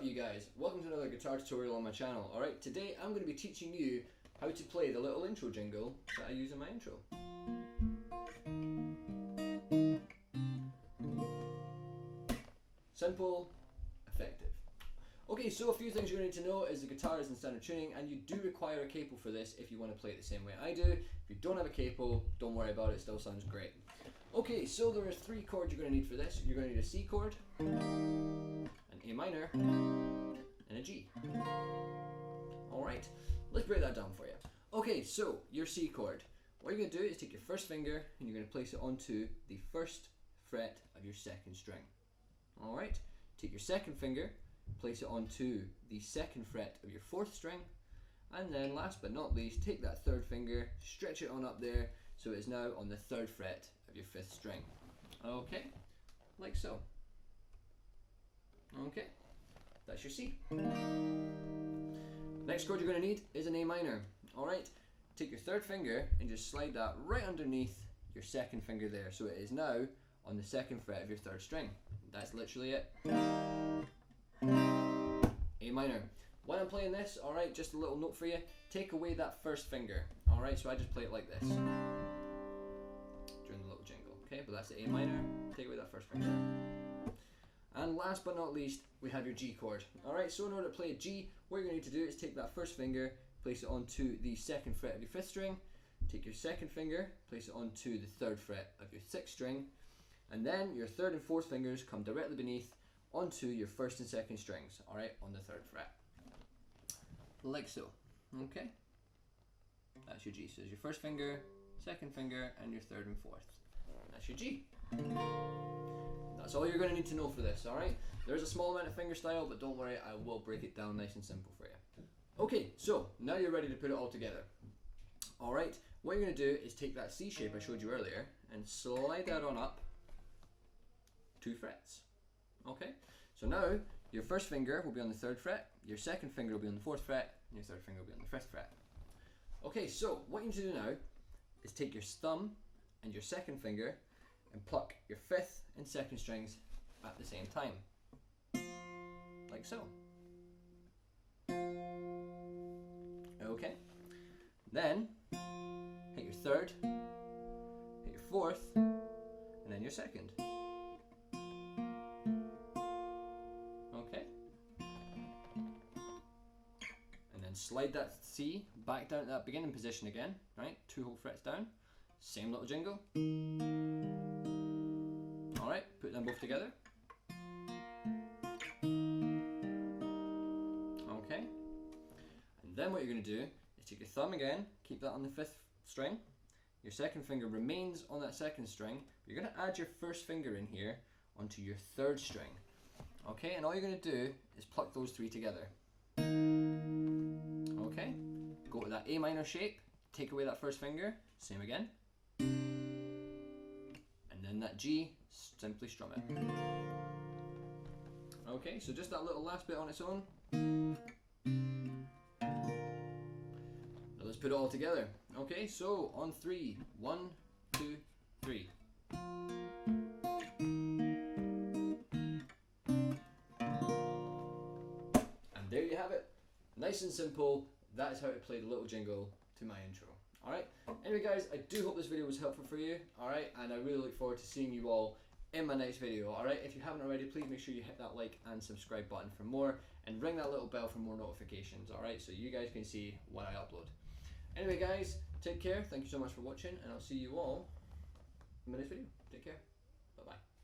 up you guys? Welcome to another guitar tutorial on my channel. Alright, today I'm going to be teaching you how to play the little intro jingle that I use in my intro. Simple, effective. Okay, so a few things you're going to need to know is the guitar is in standard tuning and you do require a capo for this if you want to play it the same way I do. If you don't have a capo, don't worry about it, it still sounds great. Okay, so there are three chords you're going to need for this. You're going to need a C chord, an A minor, and a G. Alright, let's break that down for you. Okay, so your C chord. What you're going to do is take your first finger and you're going to place it onto the first fret of your second string. Alright, take your second finger, place it onto the second fret of your fourth string, and then last but not least, take that third finger, stretch it on up there so it is now on the third fret of your fifth string. Okay, like so. Okay, that's your C. Next chord you're going to need is an A minor. Alright, take your third finger and just slide that right underneath your second finger there so it is now on the second fret of your third string. That's literally it. A minor. When I'm playing this, alright, just a little note for you, take away that first finger. Alright, so I just play it like this during the little jingle. Okay, but that's the A minor, take away that first finger. And last but not least, we have your G chord. Alright, so in order to play a G, what you're going to need to do is take that first finger, place it onto the second fret of your fifth string, take your second finger, place it onto the third fret of your sixth string, and then your third and fourth fingers come directly beneath onto your first and second strings, alright, on the third fret. Like so. Okay? That's your G. So there's your first finger, second finger, and your third and fourth. That's your G. That's all you're going to need to know for this, alright? There's a small amount of finger style, but don't worry, I will break it down nice and simple for you. Okay, so now you're ready to put it all together. Alright, what you're going to do is take that C shape I showed you earlier and slide that on up 2 frets. Okay, so now your first finger will be on the third fret, your second finger will be on the fourth fret, and your third finger will be on the fifth fret. Okay, so what you need to do now is take your thumb and your second finger and pluck your fifth and second strings at the same time. Like so. Okay, then hit your third, hit your fourth, and then your second. Slide that C back down to that beginning position again, right? 2 whole frets down. Same little jingle. Alright, put them both together. Okay. And then what you're going to do is take your thumb again, keep that on the fifth string. Your second finger remains on that second string. You're going to add your first finger in here onto your third string. Okay, and all you're going to do is pluck those 3 together. Okay, go to that A minor shape, take away that first finger, same again, and then that G, simply strum it. Okay, so just that little last bit on its own. Now let's put it all together. Okay, so on 3, 1, 2, 3. And there you have it. Nice and simple. That is how to play the little jingle to my intro. Alright, anyway guys, I do hope this video was helpful for you, alright, and I really look forward to seeing you all in my next video, alright. If you haven't already, please make sure you hit that like and subscribe button for more, and ring that little bell for more notifications, alright, so you guys can see when I upload. Anyway guys, take care, thank you so much for watching, and I'll see you all in my next video. Take care, bye bye.